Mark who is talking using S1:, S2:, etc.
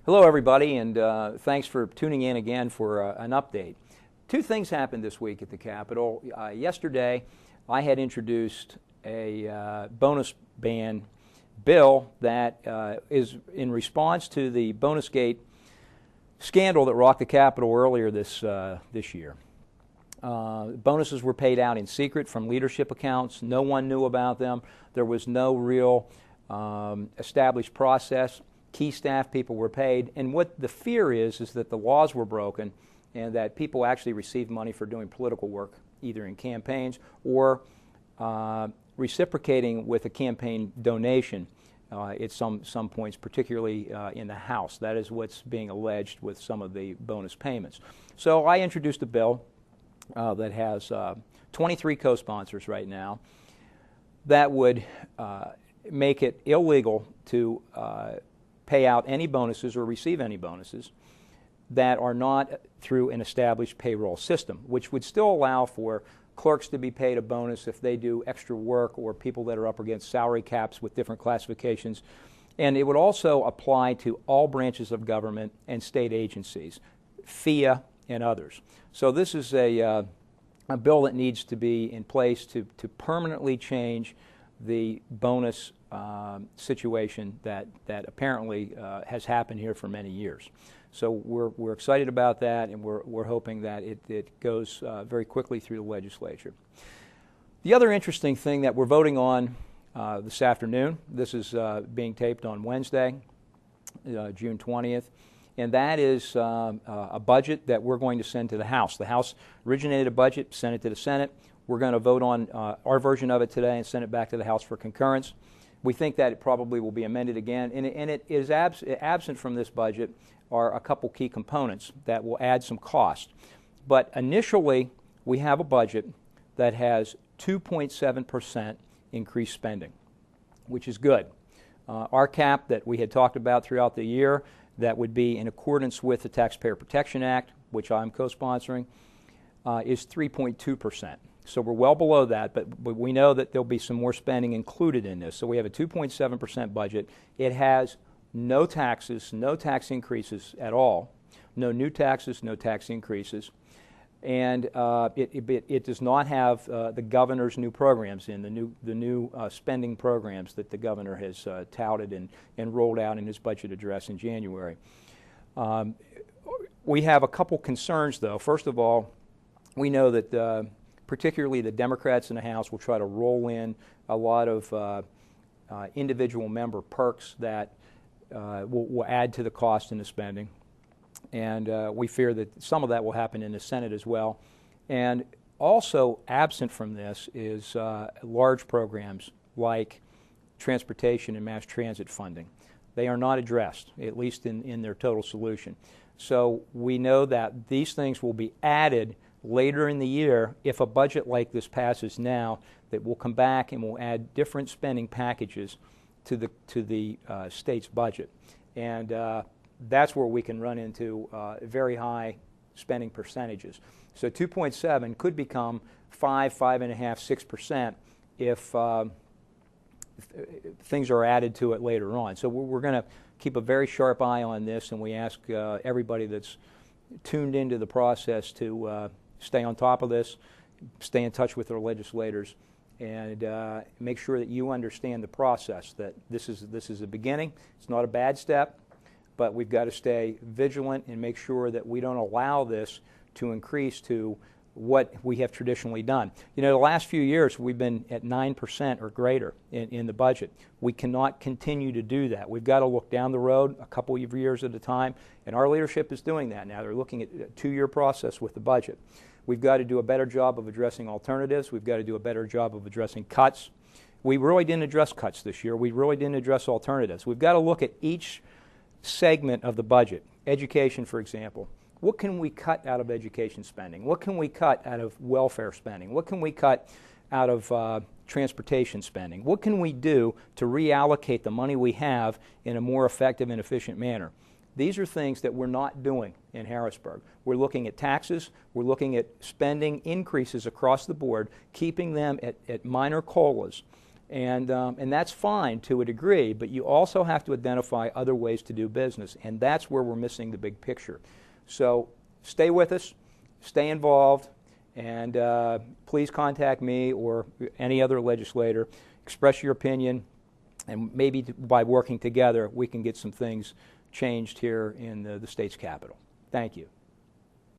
S1: Hello, everybody, and thanks for tuning in again for an update. Two things happened this week at the Capitol. Yesterday, I had introduced a bonus ban bill that is in response to the Bonusgate scandal that rocked the Capitol earlier this year. Bonuses were paid out in secret from leadership accounts. No one knew about them. There was no real established process. Key staff people were paid, and what the fear is that the laws were broken and that people actually received money for doing political work, either in campaigns or reciprocating with a campaign donation at some points, particularly in the House. That is what's being alleged with some of the bonus payments. So I introduced a bill that has 23 co-sponsors right now that would make it illegal to pay out any bonuses or receive any bonuses that are not through an established payroll system, which would still allow for clerks to be paid a bonus if they do extra work, or people that are up against salary caps with different classifications. And it would also apply to all branches of government and state agencies, FIA and others. So this is a bill that needs to be in place to permanently change the bonus situation that apparently has happened here for many years. So we're excited about that, and we're hoping that it goes very quickly through the legislature. The other interesting thing that we're voting on this afternoon, this is being taped on Wednesday, June 20th, and that is a budget that we're going to send to the House. The House originated a budget, sent it to the Senate. We're going to vote on our version of it today and send it back to the House for concurrence. We think that it probably will be amended again, and it is absent from this budget are a couple key components that will add some cost. But initially, we have a budget that has 2.7% increased spending, which is good. Our cap that we had talked about throughout the year, that would be in accordance with the Taxpayer Protection Act, which I'm co-sponsoring, is 3.2%. So we're well below that, but we know that there'll be some more spending included in this. So we have a 2.7% budget. It has no taxes, no tax increases at all, no new taxes, no tax increases, and it does not have the governor's new programs in, the new spending programs that the governor has touted and rolled out in his budget address in January. We have a couple concerns, though. First of all, we know that particularly the Democrats in the House will try to roll in a lot of individual member perks that will add to the cost and the spending. And we fear that some of that will happen in the Senate as well. And also absent from this is large programs like transportation and mass transit funding. They are not addressed, at least in their total solution. So we know that these things will be added later in the year if a budget like this passes now, that will come back and will add different spending packages to the state's budget. And that's where we can run into very high spending percentages. So 2.7 could become 5, 5.5, 6% if things are added to it later on. So we're going to keep a very sharp eye on this, and we ask everybody that's tuned into the process to stay on top of this, stay in touch with our legislators, and make sure that you understand the process, that this is a beginning. It's not a bad step, but we've got to stay vigilant and make sure that we don't allow this to increase to what we have traditionally done. You know, the last few years we've been at 9% or greater in the budget. We cannot continue to do that. We've got to look down the road a couple of years at a time, and our leadership is doing that now. They're looking at a 2-year process with the budget. We've got to do a better job of addressing alternatives. We've got to do a better job of addressing cuts. We really didn't address cuts this year. We really didn't address alternatives. We've got to look at each segment of the budget. Education, for example. What can we cut out of education spending? What can we cut out of welfare spending? What can we cut out of transportation spending? What can we do to reallocate the money we have in a more effective and efficient manner? These are things that we're not doing in Harrisburg. We're looking at taxes, we're looking at spending increases across the board, keeping them at minor COLAs, And that's fine to a degree, but you also have to identify other ways to do business, and that's where we're missing the big picture. So stay with us, stay involved, and please contact me or any other legislator, express your opinion, and maybe by working together we can get some things changed here in the state's capital. Thank you.